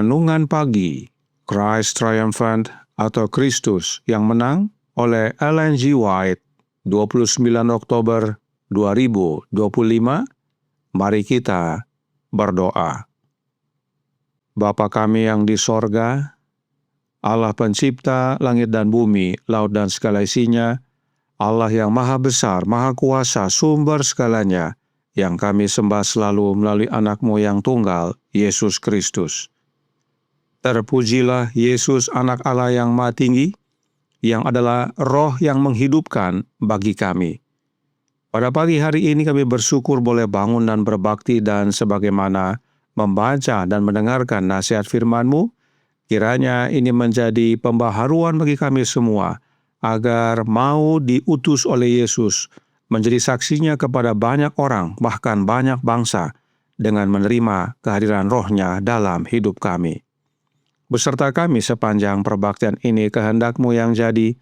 Renungan Pagi, Christ Triumphant atau Kristus yang Menang oleh Ellen G. White, 29 Oktober 2025. Mari kita berdoa. Bapa kami yang di sorga, Allah pencipta langit dan bumi, laut dan segala isinya, Allah yang maha besar, maha kuasa, sumber segalanya, yang kami sembah selalu melalui anak-Mu yang tunggal, Yesus Kristus. Terpujilah Yesus, anak Allah yang maha tinggi, yang adalah roh yang menghidupkan bagi kami. Pada pagi hari ini kami bersyukur boleh bangun dan berbakti, dan sebagaimana membaca dan mendengarkan nasihat firman-Mu, kiranya ini menjadi pembaharuan bagi kami semua, agar mau diutus oleh Yesus menjadi saksinya kepada banyak orang, bahkan banyak bangsa, dengan menerima kehadiran Roh-Nya dalam hidup kami. Beserta kami sepanjang perbaktian ini, kehendak-Mu yang jadi.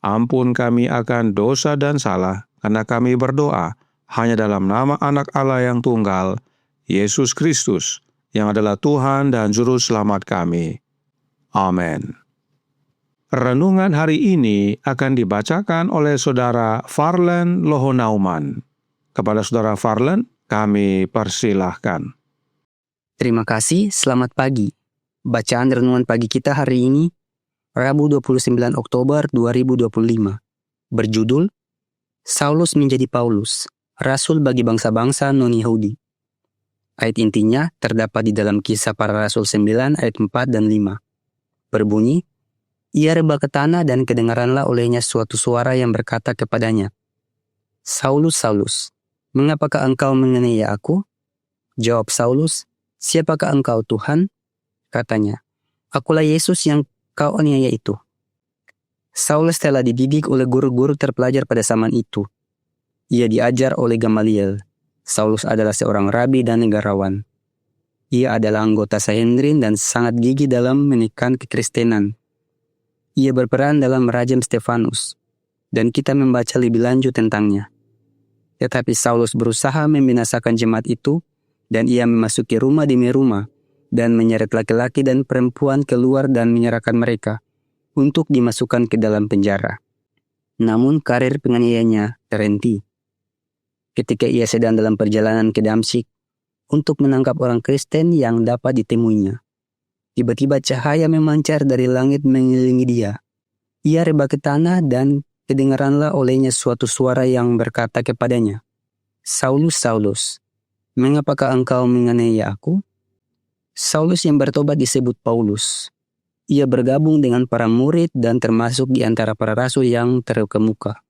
Ampun kami akan dosa dan salah, karena kami berdoa hanya dalam nama Anak Allah yang tunggal, Yesus Kristus, yang adalah Tuhan dan Juru Selamat kami. Amin. Renungan hari ini akan dibacakan oleh Saudara Farlen Lohonauman. Kepada Saudara Farlen, kami persilahkan. Terima kasih, selamat pagi. Bacaan renungan pagi kita hari ini, Rabu 29 Oktober 2025. Berjudul, Saulus menjadi Paulus, Rasul bagi bangsa-bangsa non-Yahudi. Ayat intinya terdapat di dalam Kisah Para Rasul 9 ayat 4 dan 5. Berbunyi, ia rebah ke tanah dan kedengaranlah olehnya suatu suara yang berkata kepadanya, Saulus, Saulus, mengapakah engkau menganiaya aku? Jawab Saulus, siapakah engkau Tuhan? Katanya, akulah Yesus yang kau aniaya itu. Saulus telah dididik oleh guru-guru terpelajar pada zaman itu. Ia diajar oleh Gamaliel. Saulus adalah seorang rabi dan negarawan. Ia adalah anggota Sanhedrin dan sangat gigih dalam menekan kekristenan. Ia berperan dalam merajam Stefanus, dan kita membaca lebih lanjut tentangnya. Tetapi Saulus berusaha membinasakan jemaat itu, dan ia memasuki rumah demi rumah, dan menyeret laki-laki dan perempuan keluar dan menyerahkan mereka untuk dimasukkan ke dalam penjara. Namun karir penganiayanya terhenti. Ketika ia sedang dalam perjalanan ke Damsyik untuk menangkap orang Kristen yang dapat ditemuinya, tiba-tiba cahaya memancar dari langit mengelilingi dia. Ia rebah ke tanah dan kedengaranlah olehnya suatu suara yang berkata kepadanya, Saulus, Saulus, mengapakah engkau menganiaya aku? Saulus yang bertobat disebut Paulus. Ia bergabung dengan para murid dan termasuk di antara para rasul yang terkemuka.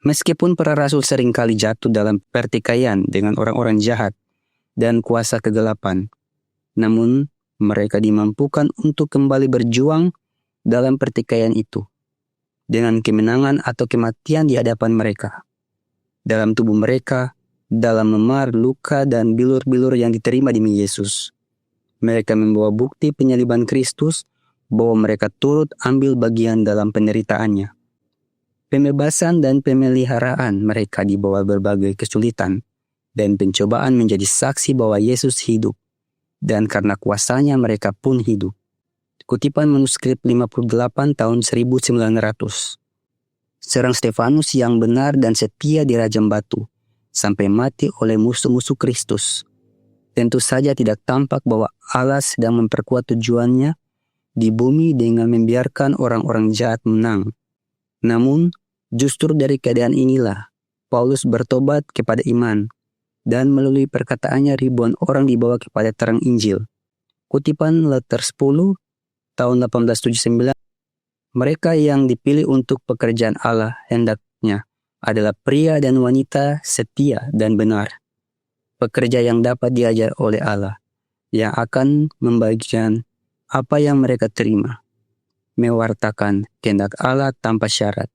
Meskipun para rasul seringkali jatuh dalam pertikaian dengan orang-orang jahat dan kuasa kegelapan, namun mereka dimampukan untuk kembali berjuang dalam pertikaian itu dengan kemenangan atau kematian di hadapan mereka. Dalam tubuh mereka, dalam memar, luka, dan bilur-bilur yang diterima demi Yesus. Mereka membawa bukti penyaliban Kristus bahwa mereka turut ambil bagian dalam penderitaannya. Pembebasan dan pemeliharaan mereka di bawah berbagai kesulitan dan pencobaan menjadi saksi bahwa Yesus hidup, dan karena kuasanya mereka pun hidup. Kutipan manuskrip 58 tahun 1900. Serang Stefanus yang benar dan setia dirajam batu, sampai mati oleh musuh-musuh Kristus. Tentu saja tidak tampak bahwa Allah sedang memperkuat tujuannya di bumi dengan membiarkan orang-orang jahat menang. Namun, justru dari keadaan inilah, Paulus bertobat kepada iman, dan melalui perkataannya ribuan orang dibawa kepada terang Injil. Kutipan letter 10 tahun 1879, mereka yang dipilih untuk pekerjaan Allah hendaknya adalah pria dan wanita setia dan benar. Pekerja yang dapat diajar oleh Allah, yang akan membagikan apa yang mereka terima, mewartakan kehendak Allah tanpa syarat,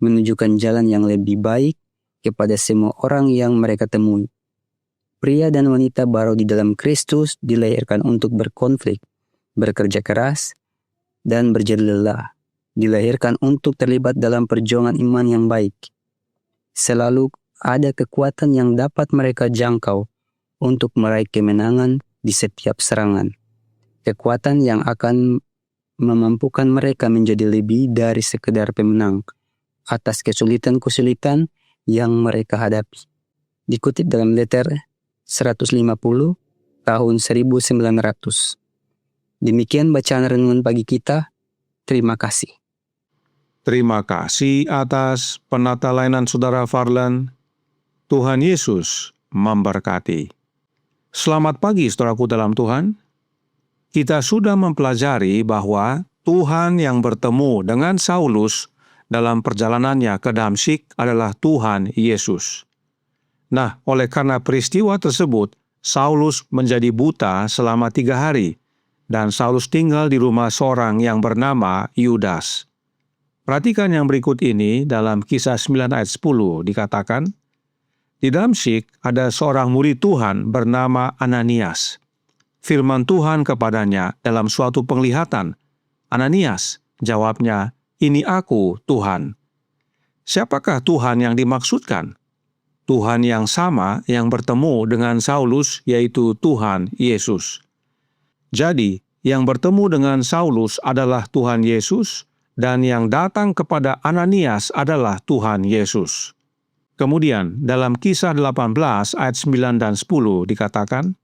menunjukkan jalan yang lebih baik kepada semua orang yang mereka temui. Pria dan wanita baru di dalam Kristus dilahirkan untuk berkonflik, bekerja keras, dan berjeri lelah. Dilahirkan untuk terlibat dalam perjuangan iman yang baik. Selalu ada kekuatan yang dapat mereka jangkau untuk meraih kemenangan di setiap serangan. kekuatan yang akan memampukan mereka menjadi lebih dari sekedar pemenang atas kesulitan-kesulitan yang mereka hadapi. Dikutip dalam letter 150 tahun 1900. Demikian bacaan renungan pagi kita. Terima kasih. Terima kasih atas penatalainan Saudara Farlan. Tuhan Yesus memberkati. Selamat pagi saudaraku dalam Tuhan. Kita sudah mempelajari bahwa Tuhan yang bertemu dengan Saulus dalam perjalanannya ke Damsyik adalah Tuhan Yesus. Nah, oleh karena peristiwa tersebut, Saulus menjadi buta selama 3 hari, dan Saulus tinggal di rumah seorang yang bernama Yudas. Perhatikan yang berikut ini dalam Kisah 9 ayat 10 dikatakan, di Damsyik ada seorang murid Tuhan bernama Ananias. Firman Tuhan kepadanya dalam suatu penglihatan, "Ananias," jawabnya, "Ini aku, Tuhan." Siapakah Tuhan yang dimaksudkan? Tuhan yang sama yang bertemu dengan Saulus, yaitu Tuhan Yesus. Jadi, yang bertemu dengan Saulus adalah Tuhan Yesus, dan yang datang kepada Ananias adalah Tuhan Yesus. Kemudian, dalam Kisah 18 ayat 9 dan 10 dikatakan,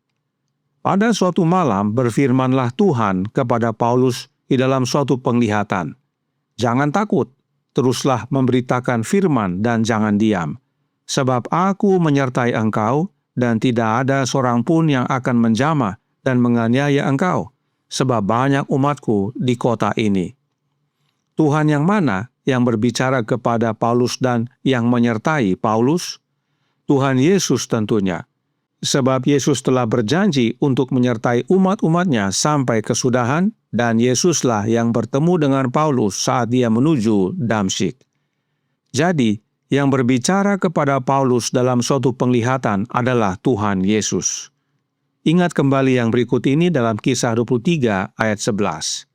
pada suatu malam berfirmanlah Tuhan kepada Paulus di dalam suatu penglihatan, "Jangan takut, teruslah memberitakan firman dan jangan diam, sebab aku menyertai engkau dan tidak ada seorang pun yang akan menjamah dan menganiaya engkau, sebab banyak umatku di kota ini." Tuhan yang mana yang berbicara kepada Paulus dan yang menyertai Paulus? Tuhan Yesus tentunya. Sebab Yesus telah berjanji untuk menyertai umat-umatnya sampai kesudahan, dan Yesuslah yang bertemu dengan Paulus saat dia menuju Damsyik. Jadi, yang berbicara kepada Paulus dalam suatu penglihatan adalah Tuhan Yesus. Ingat kembali yang berikut ini dalam Kisah 23 ayat 11.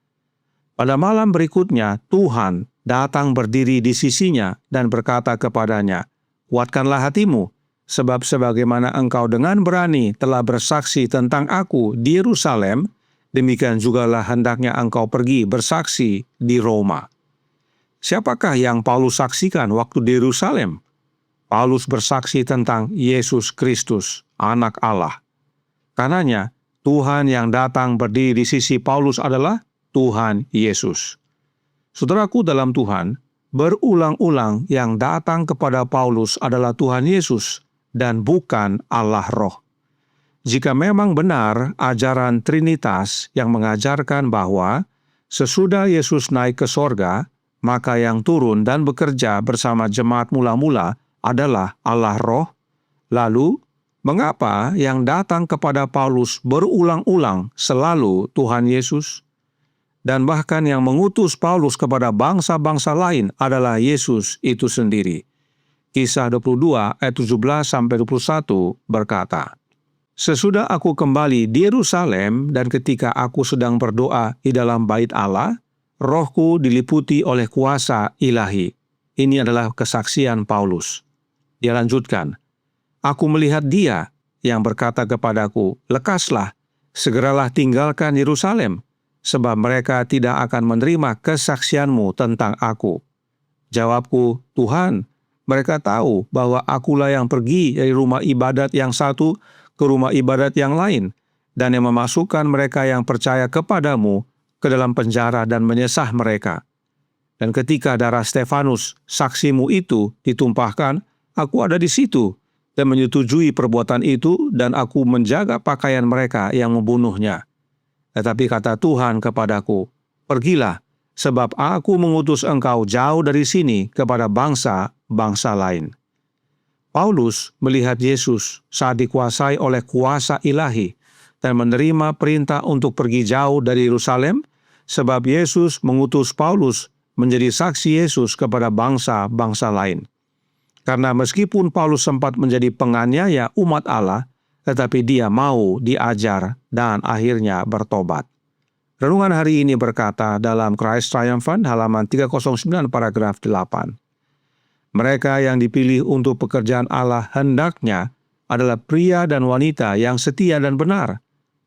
Pada malam berikutnya, Tuhan datang berdiri di sisinya dan berkata kepadanya, "Kuatkanlah hatimu, sebab sebagaimana engkau dengan berani telah bersaksi tentang aku di Yerusalem, demikian jugalah hendaknya engkau pergi bersaksi di Roma." Siapakah yang Paulus saksikan waktu di Yerusalem? Paulus bersaksi tentang Yesus Kristus, Anak Allah. Karenanya, Tuhan yang datang berdiri di sisi Paulus adalah Tuhan Yesus. Saudaraku dalam Tuhan, berulang-ulang yang datang kepada Paulus adalah Tuhan Yesus dan bukan Allah Roh. Jika memang benar ajaran Trinitas yang mengajarkan bahwa sesudah Yesus naik ke sorga, maka yang turun dan bekerja bersama jemaat mula-mula adalah Allah Roh, lalu mengapa yang datang kepada Paulus berulang-ulang selalu Tuhan Yesus? Dan bahkan yang mengutus Paulus kepada bangsa-bangsa lain adalah Yesus itu sendiri. Kisah 22 ayat 17-21 berkata, "Sesudah aku kembali di Yerusalem dan ketika aku sedang berdoa di dalam bait Allah, rohku diliputi oleh kuasa ilahi." Ini adalah kesaksian Paulus. Dia lanjutkan, "Aku melihat Dia yang berkata kepadaku, 'Lekaslah, segeralah tinggalkan Yerusalem, sebab mereka tidak akan menerima kesaksianmu tentang aku.' Jawabku, 'Tuhan, mereka tahu bahwa akulah yang pergi dari rumah ibadat yang satu ke rumah ibadat yang lain, dan yang memasukkan mereka yang percaya kepadamu ke dalam penjara dan menyesah mereka. Dan ketika darah Stefanus, saksimu itu, ditumpahkan, aku ada di situ dan menyetujui perbuatan itu, dan aku menjaga pakaian mereka yang membunuhnya. Tetapi kata Tuhan kepadaku, 'Pergilah, sebab aku mengutus engkau jauh dari sini kepada bangsa-bangsa lain.'" Paulus melihat Yesus saat dikuasai oleh kuasa ilahi dan menerima perintah untuk pergi jauh dari Yerusalem, sebab Yesus mengutus Paulus menjadi saksi Yesus kepada bangsa-bangsa lain. Karena meskipun Paulus sempat menjadi penganiaya umat Allah, tetapi dia mau diajar dan akhirnya bertobat. Renungan hari ini berkata dalam Christ Triumphant halaman 309 paragraf 8. Mereka yang dipilih untuk pekerjaan Allah hendaknya adalah pria dan wanita yang setia dan benar,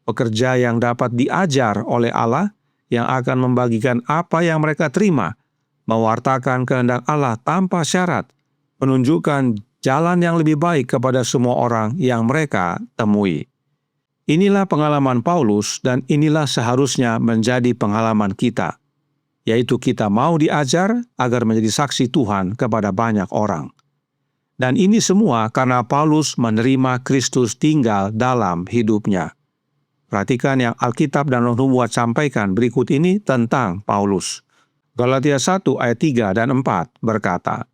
pekerja yang dapat diajar oleh Allah yang akan membagikan apa yang mereka terima, mewartakan kehendak Allah tanpa syarat, menunjukkan jalan yang lebih baik kepada semua orang yang mereka temui. Inilah pengalaman Paulus dan inilah seharusnya menjadi pengalaman kita, yaitu kita mau diajar agar menjadi saksi Tuhan kepada banyak orang. Dan ini semua karena Paulus menerima Kristus tinggal dalam hidupnya. Perhatikan yang Alkitab dan Roh Nubuat sampaikan berikut ini tentang Paulus. Galatia 1 ayat 3 dan 4 berkata,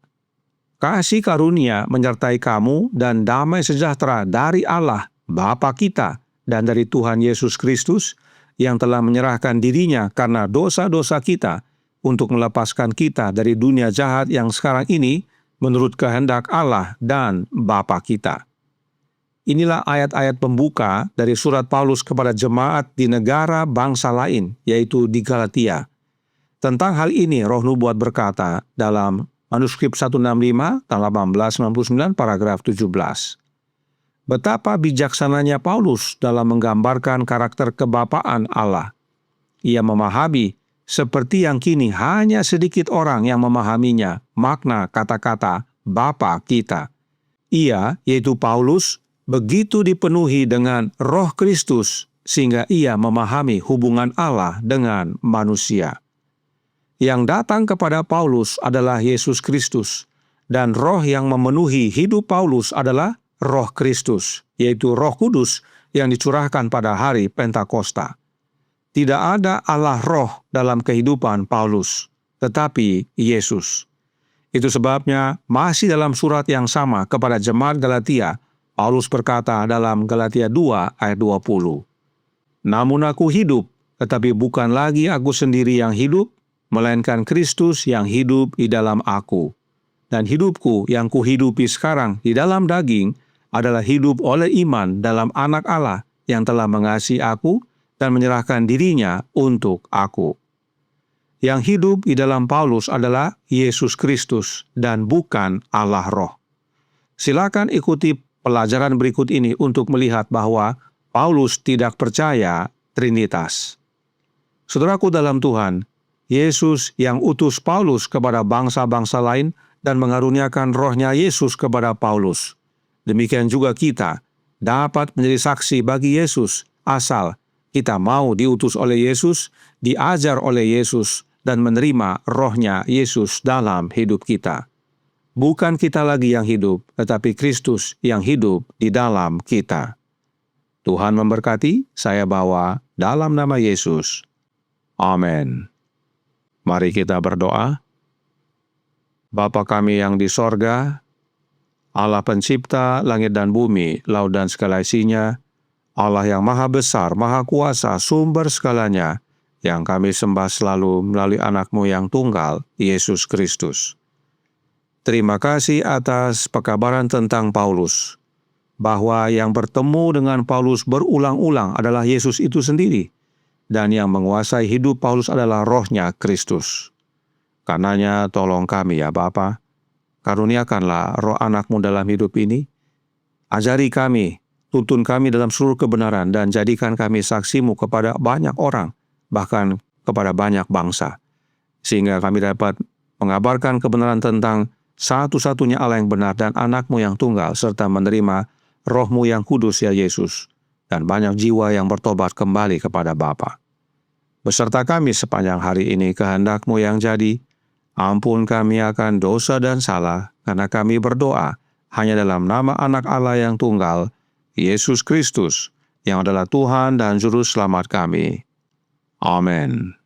"Kasih karunia menyertai kamu dan damai sejahtera dari Allah, Bapa kita, dan dari Tuhan Yesus Kristus, yang telah menyerahkan dirinya karena dosa-dosa kita, untuk melepaskan kita dari dunia jahat yang sekarang ini, menurut kehendak Allah dan Bapa kita." Inilah ayat-ayat pembuka dari surat Paulus kepada jemaat di negara bangsa lain, yaitu di Galatia. Tentang hal ini, Roh Nubuat berkata dalam manuskrip 165 tahun 1899 paragraf 17. Betapa bijaksananya Paulus dalam menggambarkan karakter kebapaan Allah. Ia memahami, seperti yang kini hanya sedikit orang yang memahaminya, makna kata-kata Bapa kita. Ia, yaitu Paulus, begitu dipenuhi dengan Roh Kristus sehingga ia memahami hubungan Allah dengan manusia. Yang datang kepada Paulus adalah Yesus Kristus, dan roh yang memenuhi hidup Paulus adalah Roh Kristus, yaitu Roh Kudus yang dicurahkan pada hari Pentakosta. Tidak ada Allah Roh dalam kehidupan Paulus, tetapi Yesus. Itu sebabnya masih dalam surat yang sama kepada jemaat Galatia, Paulus berkata dalam Galatia 2 ayat 20, "Namun aku hidup, tetapi bukan lagi aku sendiri yang hidup, melainkan Kristus yang hidup di dalam aku. Dan hidupku yang kuhidupi sekarang di dalam daging adalah hidup oleh iman dalam Anak Allah yang telah mengasihi aku dan menyerahkan dirinya untuk aku." Yang hidup di dalam Paulus adalah Yesus Kristus dan bukan Allah Roh. Silakan ikuti pelajaran berikut ini untuk melihat bahwa Paulus tidak percaya Trinitas. Saudaraku dalam Tuhan, Yesus yang utus Paulus kepada bangsa-bangsa lain dan mengaruniakan rohnya Yesus kepada Paulus. Demikian juga kita dapat menjadi saksi bagi Yesus asal kita mau diutus oleh Yesus, diajar oleh Yesus, dan menerima rohnya Yesus dalam hidup kita. Bukan kita lagi yang hidup, tetapi Kristus yang hidup di dalam kita. Tuhan memberkati, saya bawa dalam nama Yesus. Amin. Mari kita berdoa. Bapa kami yang di sorga, Allah pencipta langit dan bumi, laut dan segala isinya, Allah yang maha besar, maha kuasa, sumber segalanya, yang kami sembah selalu melalui anak-Mu yang tunggal, Yesus Kristus. Terima kasih atas pekabaran tentang Paulus, bahwa yang bertemu dengan Paulus berulang-ulang adalah Yesus itu sendiri, dan yang menguasai hidup Paulus adalah rohnya Kristus. Karenanya tolong kami ya Bapa, karuniakanlah roh anak-Mu dalam hidup ini, ajari kami, tuntun kami dalam seluruh kebenaran, dan jadikan kami saksi-Mu kepada banyak orang, bahkan kepada banyak bangsa, sehingga kami dapat mengabarkan kebenaran tentang satu-satunya Allah yang benar dan anak-Mu yang tunggal, serta menerima roh-Mu yang kudus ya Yesus, dan banyak jiwa yang bertobat kembali kepada Bapa. Beserta kami sepanjang hari ini, kehendak-Mu yang jadi, ampun kami akan dosa dan salah, karena kami berdoa hanya dalam nama anak Allah yang tunggal, Yesus Kristus, yang adalah Tuhan dan Juru Selamat kami. Amin.